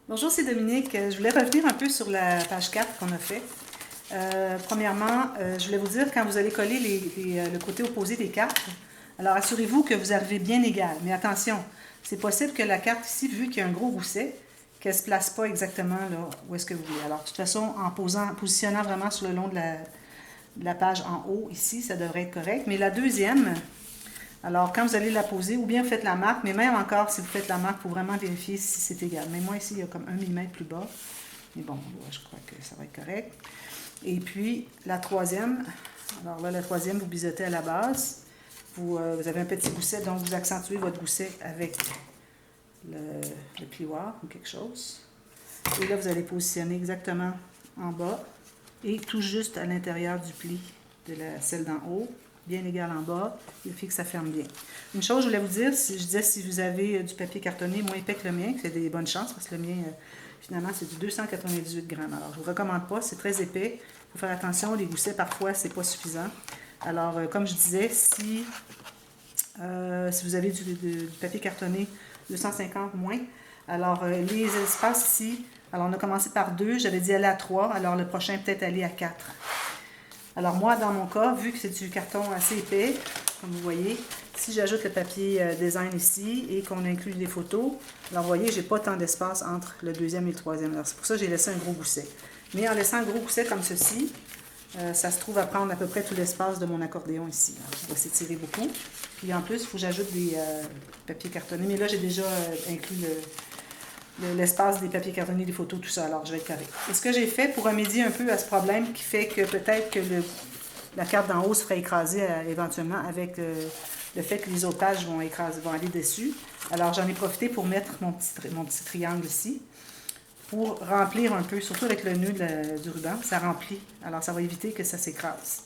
Bonjour, c'est Dominique. Je voulais revenir un peu sur la page 4 qu'on a fait. Premièrement, je voulais vous dire, quand vous allez coller le côté opposé des cartes, alors assurez-vous que vous arrivez bien égal. Mais attention, c'est possible que la carte ici, vu qu'il y a un gros gousset, qu'elle ne se place pas exactement là où est-ce que vous voulez. Alors, de toute façon, en positionnant vraiment sur le long de la page en haut, ici, ça devrait être correct. Mais la deuxième, alors, quand vous allez la poser, ou bien faites la marque, mais même encore, si vous faites la marque, il faut vraiment vérifier si c'est égal. Mais moi, ici, il y a comme 1 mm plus bas. Mais bon, je crois que ça va être correct. Et puis, la troisième, alors là, la troisième, vous bisotez à la base. Vous avez un petit gousset, donc vous accentuez votre gousset avec le plioir ou quelque chose. Et là, vous allez positionner exactement en bas et tout juste à l'intérieur du pli de celle d'en haut, bien égal en bas, il faut que ça ferme bien. Une chose, je voulais vous dire, je disais si vous avez du papier cartonné moins épais que le mien, c'est des bonnes chances parce que le mien, finalement, c'est du 298 grammes. Alors, je ne vous recommande pas, c'est très épais. Il faut faire attention, les goussets, parfois, c'est pas suffisant. Alors, comme je disais, si vous avez du papier cartonné 250 moins, alors les espaces ici, alors on a commencé par 2, j'avais dit aller à 3, alors le prochain peut-être aller à 4. Alors moi, dans mon cas, vu que c'est du carton assez épais, comme vous voyez, si j'ajoute le papier design ici et qu'on inclut les photos, alors vous voyez, j'ai pas tant d'espace entre le deuxième et le troisième. Alors c'est pour ça que j'ai laissé un gros gousset. Mais en laissant un gros gousset comme ceci, ça se trouve à prendre à peu près tout l'espace de mon accordéon ici. Alors, il va s'étirer beaucoup. Puis en plus, il faut que j'ajoute des papiers cartonnés. Mais là, j'ai déjà inclus l'espace des papiers cartonnés, des photos, tout ça. Alors, je vais être correct. Et ce que j'ai fait pour remédier un peu à ce problème qui fait que peut-être que la carte d'en haut se ferait écraser éventuellement avec le fait que les autres pages vont aller dessus. Alors, j'en ai profité pour mettre mon petit triangle ici pour remplir un peu, surtout avec le nœud du ruban, ça remplit. Alors, ça va éviter que ça s'écrase.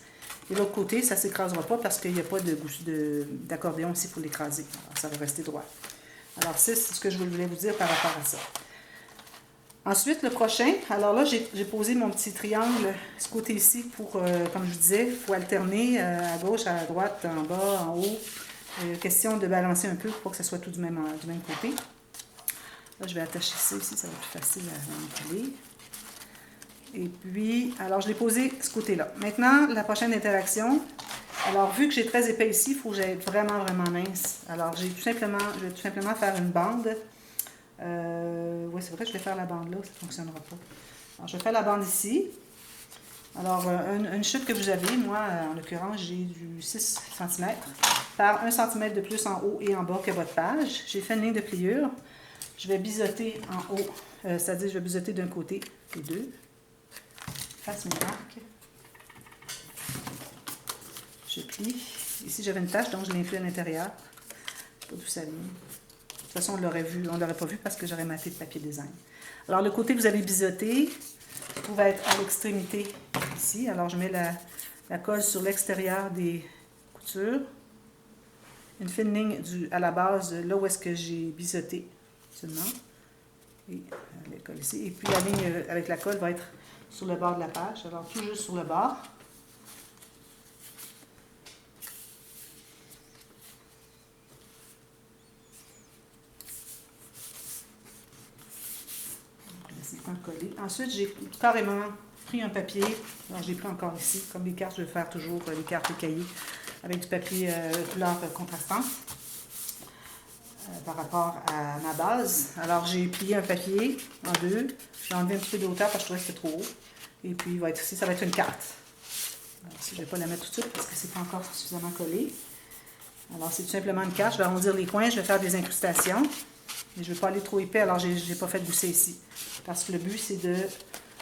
Et l'autre côté, ça ne s'écrasera pas parce qu'il n'y a pas d'accordéon ici pour l'écraser. Alors, ça va rester droit. Alors, c'est ce que je voulais vous dire par rapport à ça. Ensuite, le prochain, alors là, j'ai posé mon petit triangle, ce côté ici, pour, comme je vous disais, il faut alterner à gauche, à droite, en bas, en haut. Question de balancer un peu pour que ça soit tout du même côté. Là, je vais attacher ça ici, ça va être plus facile à manipuler. Et puis, alors je l'ai posé ce côté-là. Maintenant, la prochaine interaction. Alors, vu que j'ai très épais ici, il faut que j'aille vraiment, vraiment mince. Alors, je vais tout simplement faire une bande. Oui, c'est vrai que je vais faire la bande là, ça ne fonctionnera pas. Alors, je vais faire la bande ici. Alors, une chute que vous avez, moi, en l'occurrence, j'ai du 6 cm par 1 cm de plus en haut et en bas que votre page. J'ai fait une ligne de pliure. Je vais biseauter en haut, c'est-à-dire je vais biseauter d'un côté les deux. Fasse mes marques. Je plie. Ici, j'avais une tache, donc je l'ai influe à l'intérieur. Je ne sais pas d'où ça vient. De toute façon, on ne l'aurait pas vu parce que j'aurais maté de papier design. Alors, le côté que vous avez biseauté va être à l'extrémité ici. Alors, je mets la colle sur l'extérieur des coutures. Une fine ligne à la base, là où est-ce que j'ai biseauté seulement. Et la colle ici. Et puis, la ligne avec la colle va être sur le bord de la page. Alors, tout juste sur le bord. Coller. Ensuite, j'ai carrément pris un papier. Alors, je l'ai pris encore ici. Comme les cartes, je vais faire toujours les cartes et cahiers avec du papier couleur contrastante par rapport à ma base. Alors, j'ai plié un papier en deux. J'ai enlevé un petit peu de hauteur parce que je trouvais que c'était trop haut. Et puis, il va être ici, ça va être une carte. Alors, ici, je ne vais pas la mettre tout de suite parce que c'est pas encore suffisamment collé. Alors, c'est tout simplement une carte. Je vais arrondir les coins. Je vais faire des incrustations. Mais je ne veux pas aller trop épais, alors je n'ai pas fait de gousset ici. Parce que le but, c'est de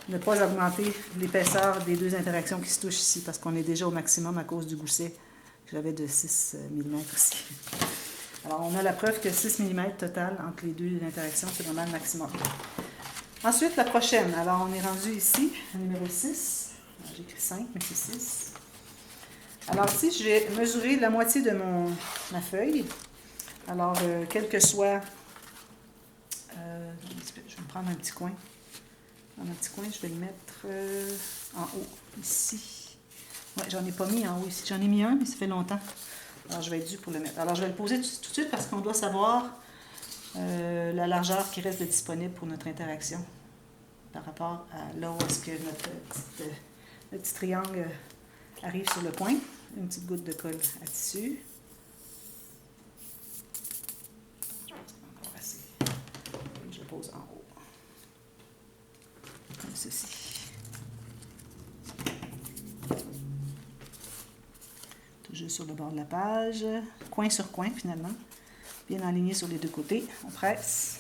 ne pas augmenter l'épaisseur des deux interactions qui se touchent ici, parce qu'on est déjà au maximum à cause du gousset que j'avais de 6 mm ici. Alors, on a la preuve que 6 mm total entre les deux interactions, c'est vraiment le maximum. Ensuite, la prochaine. Alors, on est rendu ici, numéro 6. J'ai écrit 5, mais c'est 6. Alors ici, je vais mesurer la moitié de ma feuille. Alors, quel que soit... je vais me prendre un petit coin. Dans un petit coin, je vais le mettre en haut, ici. Ouais, j'en ai pas mis en haut ici. J'en ai mis un, mais ça fait longtemps. Alors, je vais être dû pour le mettre. Alors, je vais le poser tout de suite parce qu'on doit savoir la largeur qui reste disponible pour notre interaction par rapport à là où est-ce que notre petit triangle arrive sur le point. Une petite goutte de colle à tissu. Je pense qu'on va avoir assez. Je le pose en haut. Comme ceci. Toujours sur le bord de la page. Coin sur coin finalement. Bien aligné sur les deux côtés. On presse.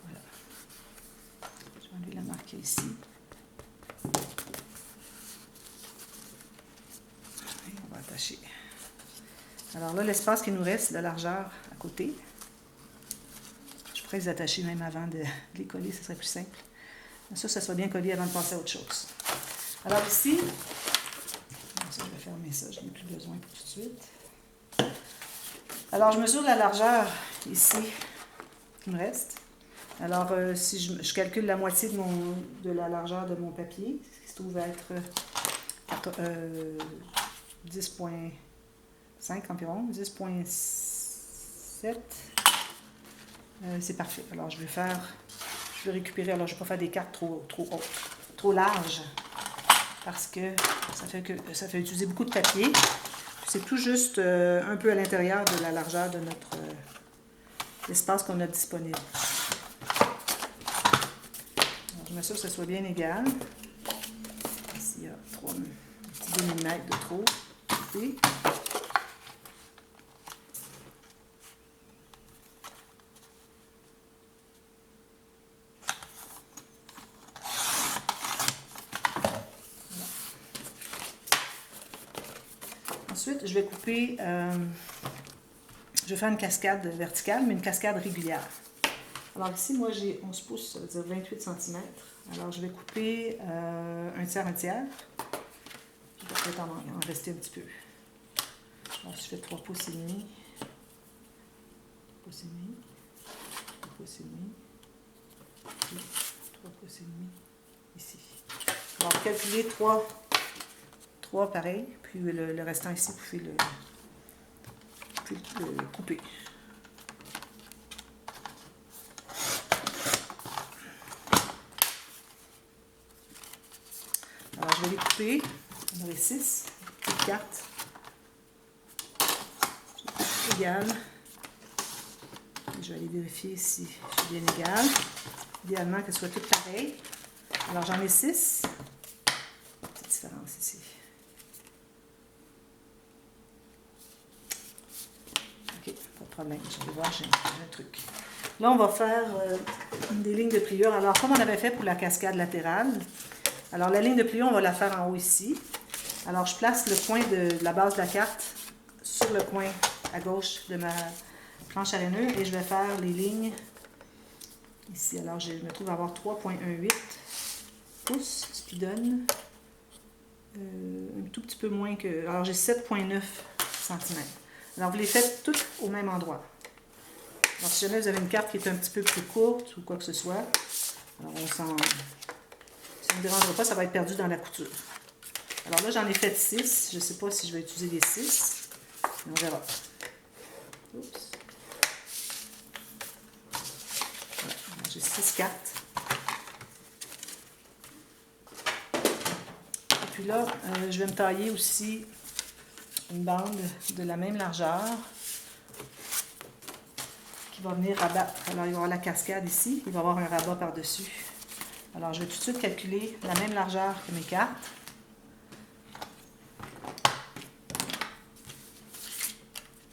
Voilà. Je vais enlever la marque ici. Et on va attacher. Alors là, l'espace qui nous reste, la largeur à côté. Je pourrais les attacher même avant de les coller, ce serait plus simple. Ça soit bien collé avant de passer à autre chose. Alors ici, je vais fermer ça, je n'ai plus besoin pour tout de suite. Alors, je mesure la largeur ici qui me reste. Alors, si je calcule la moitié de la largeur de mon papier, ce qui se trouve être 10,5 environ, 10,7, c'est parfait. Alors, je vais récupérer, alors je ne vais pas faire des cartes trop hautes, trop larges, parce que ça fait utiliser beaucoup de papier. C'est tout juste un peu à l'intérieur de la largeur de notre espace qu'on a disponible. Alors, je m'assure que ça soit bien égal. Ici, il y a 3 petits millimètres de trop. Et ensuite, je vais couper, je vais faire une cascade verticale, mais une cascade régulière. Alors ici, moi, j'ai 11 pouces, ça veut dire 28 cm. Alors, je vais couper un tiers. Je vais peut-être en rester un petit peu. Alors, je fais 3 pouces et demi. 3 pouces et demi. 3 pouces et demi. Et 3 pouces et demi ici. Alors, calculer 3 pareil, puis le restant ici, vous pouvez le couper. Alors, je vais les couper. On aurait 6 petites cartes égales. Je vais aller vérifier si c'est bien égal. Idéalement qu'elles soient toutes pareilles. Alors, j'en ai 6. Petite différence ici. OK, pas de problème. Je vais voir, j'ai un truc. Là, on va faire des lignes de pliure. Alors, comme on avait fait pour la cascade latérale, alors la ligne de pliure, on va la faire en haut ici. Alors, je place le coin de la base de la carte sur le coin à gauche de ma planche à rainure et je vais faire les lignes ici. Alors, je me trouve à avoir 3,18 pouces, ce qui donne un tout petit peu moins que... Alors, j'ai 7,9 cm. Alors, vous les faites toutes au même endroit. Alors, si jamais vous avez une carte qui est un petit peu plus courte ou quoi que ce soit, alors ça ne me dérangera pas, ça va être perdu dans la couture. Alors là, j'en ai fait 6. Je ne sais pas si je vais utiliser les 6, mais on verra. Oups. Voilà, j'ai 6 cartes. Et puis là, je vais me tailler aussi une bande de la même largeur qui va venir rabattre. Alors, il va y avoir la cascade ici, il va y avoir un rabat par-dessus. Alors, je vais tout de suite calculer la même largeur que mes cartes.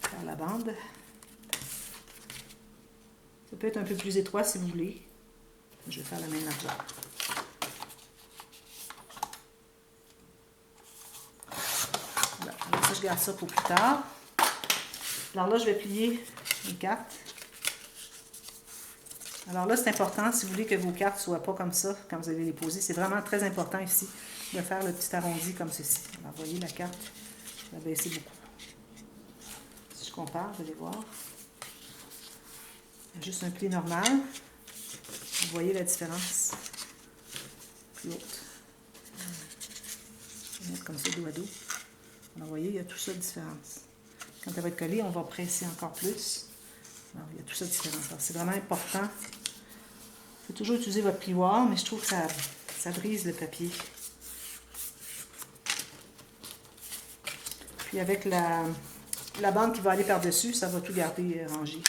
Faire la bande. Ça peut être un peu plus étroit si vous voulez. Je vais faire la même largeur. Voilà. Alors ça, je garde ça pour plus tard. Alors là, je vais plier mes cartes. Alors là, c'est important, si vous voulez que vos cartes ne soient pas comme ça quand vous allez les poser, c'est vraiment très important ici de faire le petit arrondi comme ceci. Alors, vous voyez, la carte va baisser beaucoup. Si je compare, vous allez voir. Il y a juste un pli normal. Vous voyez la différence. Plus haute. Je vais mettre comme ça dos à dos. Alors, vous voyez, il y a tout ça de différence. Quand elle va être collée, on va presser encore plus. Alors, il y a tout ça de différence. C'est vraiment important. Il faut toujours utiliser votre plioir, mais je trouve que ça brise le papier. Puis avec la bande qui va aller par-dessus, ça va tout garder rangé.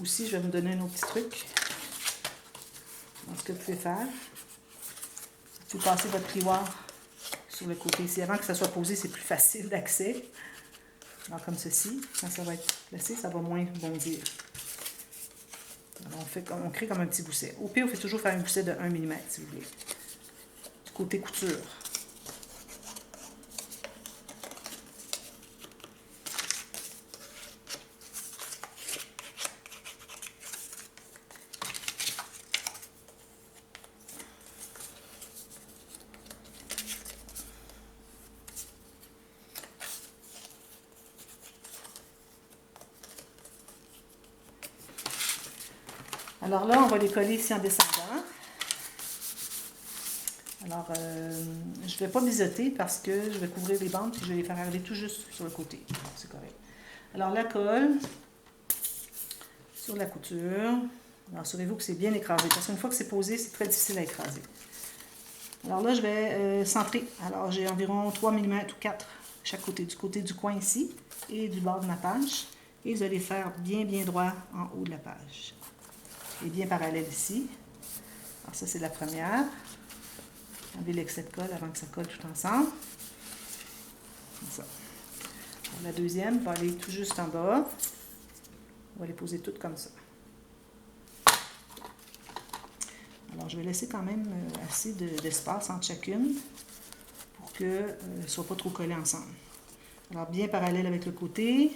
Aussi, je vais vous donner un autre petit truc. Donc, ce que vous pouvez faire, vous pouvez passer votre plioir sur le côté ici. Avant que ça soit posé, c'est plus facile d'accès. Alors, comme ceci, quand ça va être placé, ça va moins bondir. Alors, on crée comme un petit gousset. Au pire, vous faites toujours faire un gousset de 1 mm, si vous voulez. Du côté couture. Alors là, on va les coller ici en descendant. Alors, je ne vais pas biseauter parce que je vais couvrir les bandes et je vais les faire arriver tout juste sur le côté. C'est correct. Alors, la colle sur la couture. Alors, assurez-vous que c'est bien écrasé parce qu'une fois que c'est posé, c'est très difficile à écraser. Alors là, je vais centrer. Alors, j'ai environ 3 mm ou 4 chaque côté du coin ici et du bord de ma page. Et vous allez faire bien droit en haut de la page. Et bien parallèle ici. Alors ça, c'est la première. Enlevez l'excès de colle avant que ça colle tout ensemble. Comme ça. Alors, la deuxième va aller tout juste en bas. On va les poser toutes comme ça. Alors, je vais laisser quand même assez d'espace entre chacune pour qu'elles ne soient pas trop collées ensemble. Alors, bien parallèle avec le côté.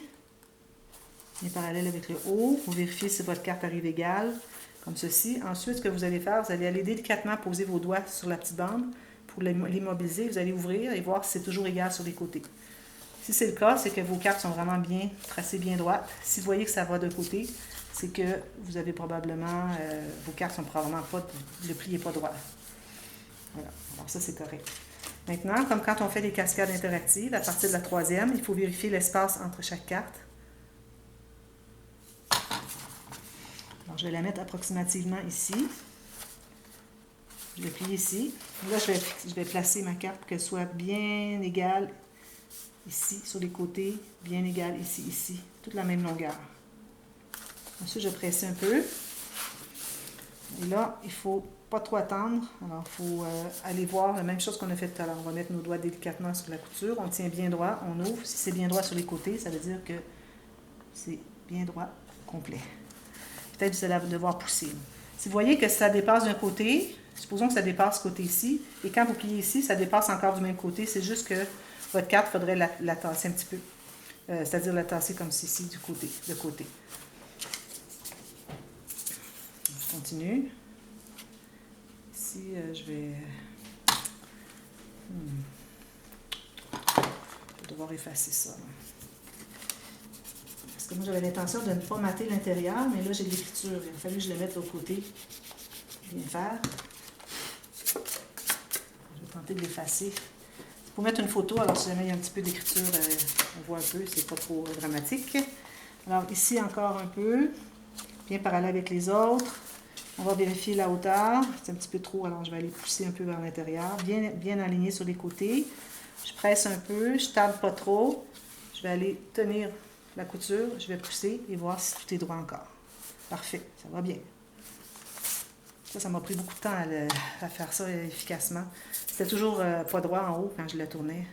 Bien parallèle avec le haut. Vous vérifiez si votre carte arrive égale, comme ceci. Ensuite, ce que vous allez faire, vous allez aller délicatement poser vos doigts sur la petite bande pour l'immobiliser. Vous allez ouvrir et voir si c'est toujours égal sur les côtés. Si c'est le cas, c'est que vos cartes sont vraiment bien tracées, bien droites. Si vous voyez que ça va de côté, c'est que vous avez probablement, vos cartes sont probablement pas, le pli n'est pas droit. Voilà, alors ça c'est correct. Maintenant, comme quand on fait des cascades interactives, à partir de la troisième, il faut vérifier l'espace entre chaque carte. Alors, je vais la mettre approximativement ici. Je vais plier ici. Là, je vais placer ma carte pour qu'elle soit bien égale ici, sur les côtés, bien égale ici, ici. Toute la même longueur. Ensuite, je presse un peu. Et là, il ne faut pas trop attendre. Alors, il faut aller voir la même chose qu'on a fait tout à l'heure. On va mettre nos doigts délicatement sur la couture. On tient bien droit, on ouvre. Si c'est bien droit sur les côtés, ça veut dire que c'est bien droit, complet. Peut-être que vous allez devoir pousser. Si vous voyez que ça dépasse d'un côté, supposons que ça dépasse ce côté-ci, et quand vous pliez ici, ça dépasse encore du même côté, c'est juste que votre carte, il faudrait la tasser un petit peu. C'est-à-dire la tasser comme ceci, de côté. Je continue. Ici, je vais... Je vais devoir effacer ça. Parce que moi, j'avais l'intention de ne pas mater l'intérieur, mais là, j'ai de l'écriture. Il a fallu que je le mette de l'autre côté. Bien faire. Je vais tenter de l'effacer. Pour mettre une photo, alors si jamais il y a un petit peu d'écriture, on voit un peu, c'est pas trop dramatique. Alors ici, encore un peu. Bien parallèle avec les autres. On va vérifier la hauteur. C'est un petit peu trop, alors je vais aller pousser un peu vers l'intérieur. Bien aligné sur les côtés. Je presse un peu, je tarde pas trop. Je vais aller tenir la couture, je vais pousser et voir si tout est droit encore. Parfait, ça va bien. Ça m'a pris beaucoup de temps à faire ça efficacement. C'était toujours pas droit en haut quand je le tournais.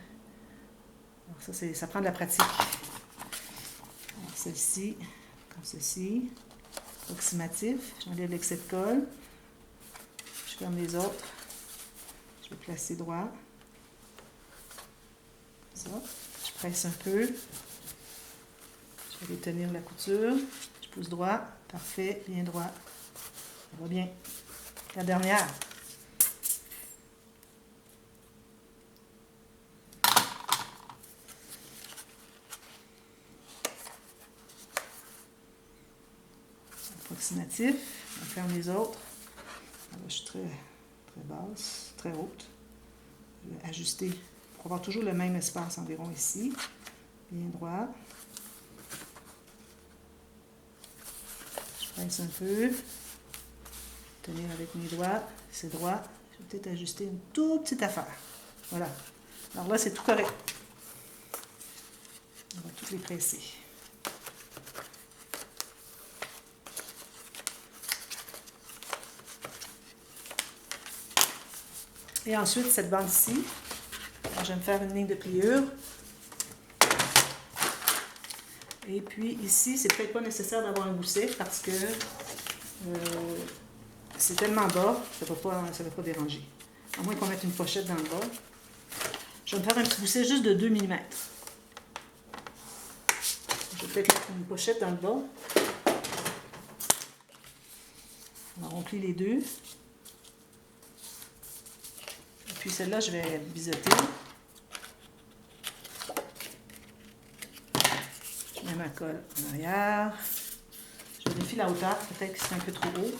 Alors ça prend de la pratique. Alors celle-ci, comme ceci. Approximatif. J'enlève l'excès de colle. Je ferme les autres. Je vais placer droit. Ça. Je presse un peu. Je vais tenir la couture. Je pousse droit. Parfait. Bien droit. Ça va bien. La dernière. Approximatif. On ferme les autres. Là, je suis très basse, très haute. Je vais ajuster pour avoir toujours le même espace environ ici. Bien droit. Je pince un peu. Tenir avec mes doigts. C'est droit. Je vais peut-être ajuster une toute petite affaire. Voilà. Alors là, c'est tout correct. On va toutes les presser. Et ensuite, cette bande ici, alors, je vais me faire une ligne de pliure. Et puis ici, c'est peut-être pas nécessaire d'avoir un gousset parce que c'est tellement bas, ça ne va pas déranger. À moins qu'on mette une pochette dans le bas. Je vais me faire un petit gousset juste de 2 mm. Je vais peut-être mettre une pochette dans le bas. Alors, on plie les deux. Et puis celle-là, je vais biseauter. Je mets ma colle en arrière. Je vérifie la hauteur, peut-être que c'est un peu trop haut.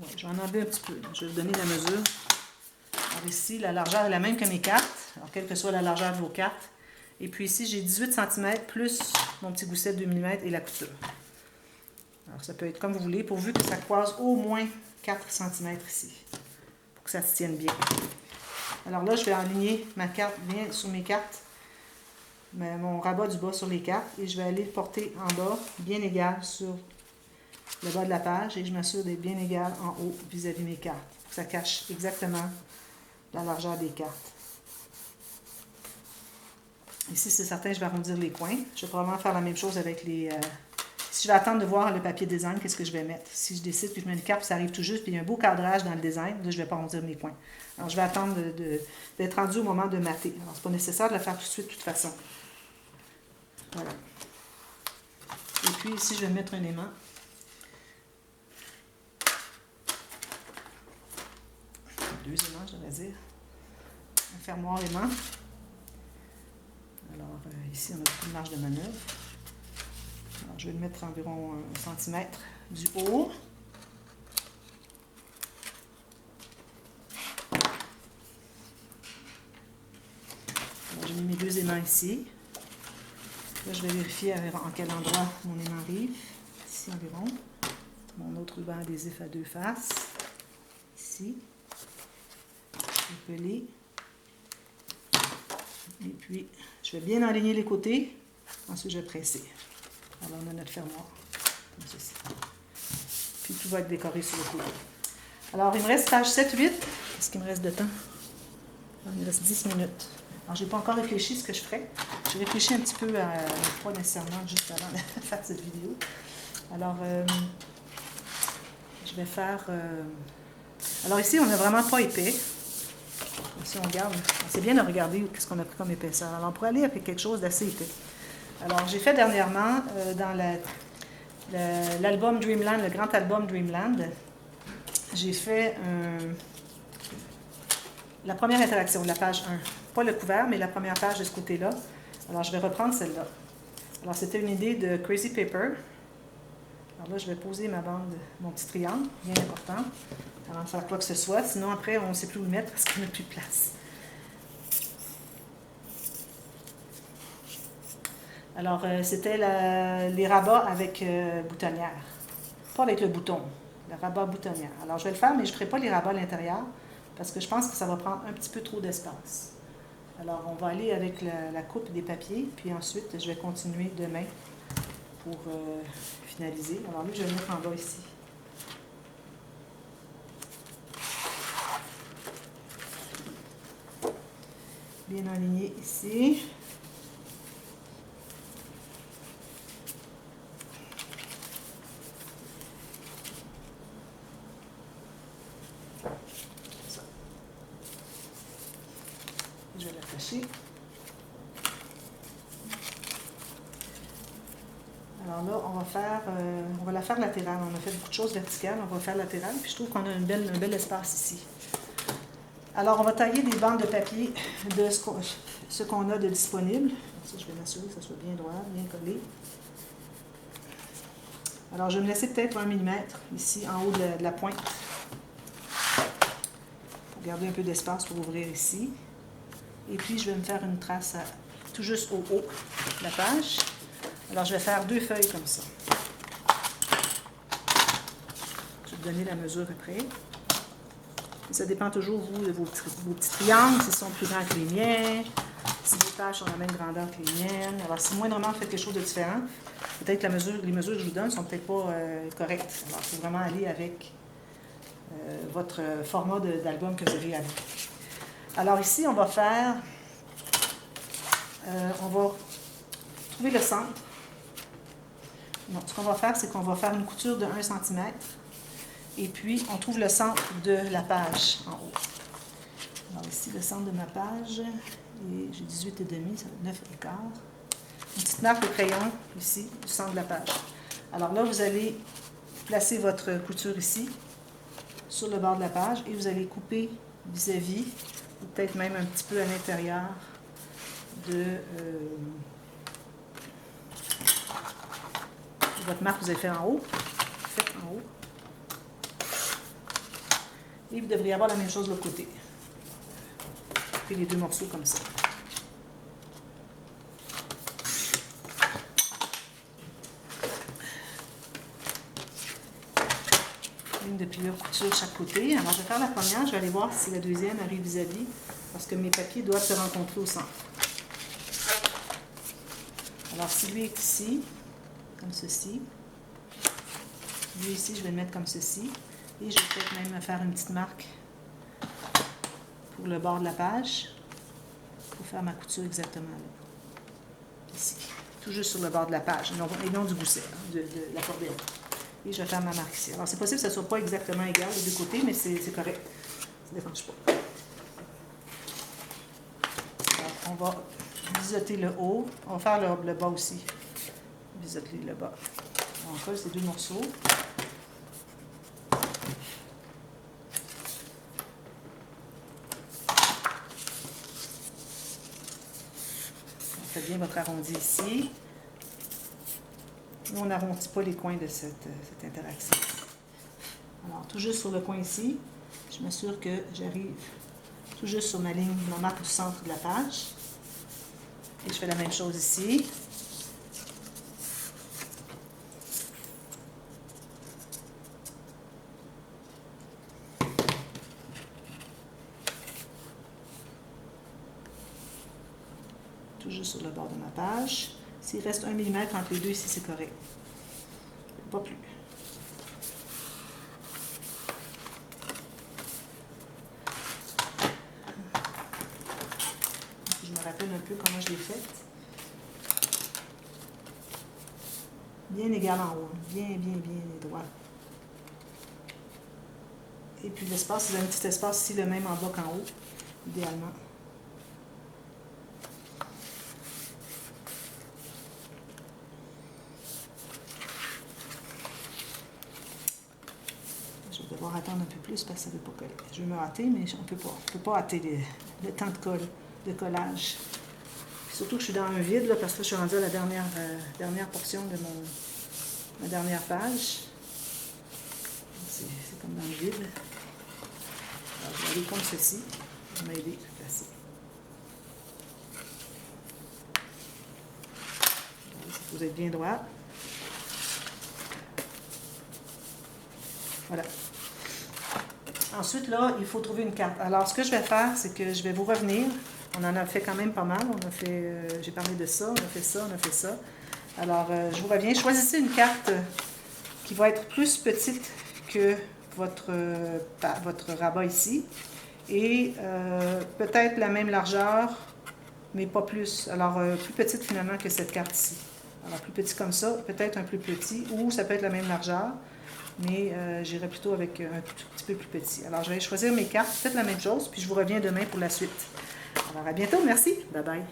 Ouais, je vais en enlever un petit peu. Je vais vous donner la mesure. Alors ici, la largeur est la même que mes cartes. Alors, quelle que soit la largeur de vos cartes. Et puis ici, j'ai 18 cm plus mon petit gousset de 2 mm et la couture. Alors, ça peut être comme vous voulez, pourvu que ça croise au moins 4 cm ici. Pour que ça se tienne bien. Alors là, je vais aligner ma carte bien sur mes cartes. Mon rabat du bas sur les cartes. Et je vais aller porter en bas, bien égal sur le bas de la page. Et je m'assure d'être bien égal en haut vis-à-vis mes cartes. Pour que ça cache exactement la largeur des cartes. Ici, c'est certain, je vais arrondir les coins. Je vais probablement faire la même chose avec les... Si je vais attendre de voir le papier design, qu'est-ce que je vais mettre? Si je décide que je mets une carte, ça arrive tout juste, puis il y a un beau cadrage dans le design, là, je ne vais pas arrondir mes coins. Alors, je vais attendre d'être rendu au moment de mater. Alors, ce n'est pas nécessaire de le faire tout de suite, de toute façon. Voilà. Et puis, ici, je vais mettre un aimant. Deux aimants, je devrais dire. Un fermoir aimant. Alors, ici, on a toute une marge de manœuvre. Alors, je vais le mettre environ 1 cm du haut. J'ai mis mes deux aimants ici. Là, je vais vérifier en quel endroit mon aimant arrive. Ici environ. Mon autre ruban adhésif à deux faces. Ici. Je vais peler. Et puis, je vais bien aligner les côtés. Ensuite, je vais presser. Alors, on a notre fermoir, comme ceci. Puis, tout va être décoré sur le côté. Alors, il me reste page 7-8. Qu'est-ce qu'il me reste de temps? Il me reste 10 minutes. Alors, je n'ai pas encore réfléchi à ce que je ferais. J'ai réfléchi un petit peu pas nécessairement juste avant de faire cette vidéo. Alors, je vais faire... Alors, ici, on n'a vraiment pas épais. Si on regarde, c'est bien de regarder ce qu'on a pris comme épaisseur. Alors, on pourrait aller avec quelque chose d'assez épais. Alors, j'ai fait dernièrement, dans l'album Dreamland, le grand album Dreamland, j'ai fait la première interaction, la page 1. Pas le couvert, mais la première page de ce côté-là. Alors, je vais reprendre celle-là. Alors, c'était une idée de Crazy Paper. Alors là, je vais poser ma bande, mon petit triangle, bien important, avant de faire quoi que ce soit. Sinon, après, on ne sait plus où le mettre parce qu'il n'y a plus de place. Alors, c'était les rabats avec boutonnière. Pas avec le bouton, le rabat boutonnière. Alors, je vais le faire, mais je ne ferai pas les rabats à l'intérieur parce que je pense que ça va prendre un petit peu trop d'espace. Alors, on va aller avec la coupe des papiers, puis ensuite, je vais continuer demain pour finaliser. Alors, lui, je vais le mettre en bas ici. Bien aligné ici. Je vais l'attacher. Alors là, on va la faire latérale. On a fait beaucoup de choses verticales, on va faire latérale. Puis je trouve qu'on a un bel espace ici. Alors, on va tailler des bandes de papier de ce qu'on a de disponible. Ça, je vais m'assurer que ça soit bien droit, bien collé. Alors, je vais me laisser peut-être 1 mm ici, en haut de la pointe. Pour garder un peu d'espace pour ouvrir ici. Et puis, je vais me faire une trace tout juste au haut de la page. Alors, je vais faire 2 feuilles comme ça. Je vais vous donner la mesure après. Ça dépend toujours, vous, de vos petits triangles, s'ils sont plus grands que les miens, si vos pages sont de la même grandeur que les miennes. Alors, si moindrement vous faites quelque chose de différent, peut-être que les mesures que je vous donne ne sont peut-être pas correctes. Alors, il faut vraiment aller avec votre format d'album que vous avez à vous. Alors ici, on va faire... on va trouver le centre. Donc, ce qu'on va faire, c'est qu'on va faire une couture de 1 cm. Et puis, on trouve le centre de la page en haut. Alors ici, le centre de ma page, j'ai 18,5, ça va être 9,15. Une petite marque de crayon, ici, du centre de la page. Alors là, vous allez placer votre couture ici, sur le bord de la page, et vous allez couper vis-à-vis, ou peut-être même un petit peu à l'intérieur de votre marque que vous avez fait en haut. Faites en haut. Et vous devriez avoir la même chose de l'autre côté. Puis les 2 morceaux comme ça. Ligne de pliure couture chaque côté. Alors je vais faire la première, je vais aller voir si la deuxième arrive vis-à-vis, parce que mes papiers doivent se rencontrer au centre. Alors si lui est ici, comme ceci, lui ici, je vais le mettre comme ceci. Et je vais peut-être même me faire une petite marque pour le bord de la page, pour faire ma couture exactement là. Ici, tout juste sur le bord de la page, et non du gousset, hein, de la cordelle. Et je vais faire ma marque ici. Alors c'est possible que ça ne soit pas exactement égal des 2 côtés, mais c'est correct. Ça ne dérange pas. Alors, on va biseauter le haut. On va faire le bas aussi. Biseauter le bas. On colle ces 2 morceaux. Faites bien votre arrondi ici. Nous, on n'arrondit pas les coins de cette interaction. Alors, tout juste sur le coin ici, je m'assure que j'arrive tout juste sur ma ligne, ma marque du centre de la page. Et je fais la même chose ici. Tout juste sur le bord de ma page. S'il reste 1 mm entre les deux ici, c'est correct. Pas plus. Je me rappelle un peu comment je l'ai faite. Bien égal en haut. Bien droit. Et puis l'espace, vous avez un petit espace ici, le même en bas qu'en haut, idéalement. Je vais devoir attendre un peu plus parce que ça ne veut pas coller. Je vais me hâter, mais on ne peut pas hâter le temps de collage. Puis surtout que je suis dans un vide, là, parce que je suis rendue à la dernière portion de ma dernière page. C'est comme dans le vide. Alors, je vais aller comme ceci. Ça va m'aider à placer. Vous êtes bien droit. Voilà. Ensuite, là, il faut trouver une carte. Alors, ce que je vais faire, c'est que je vais vous revenir. On en a fait quand même pas mal. J'ai parlé de ça, on a fait ça, on a fait ça. Alors, je vous reviens. Choisissez une carte qui va être plus petite que votre rabat ici. Et peut-être la même largeur, mais pas plus. Alors, plus petite finalement que cette carte ici. Alors, plus petit comme ça, peut-être un plus petit, ou ça peut être la même largeur. Mais j'irai plutôt avec un tout petit peu plus petit. Alors, je vais choisir mes cartes, peut-être la même chose, puis je vous reviens demain pour la suite. Alors, à bientôt, merci. Bye bye.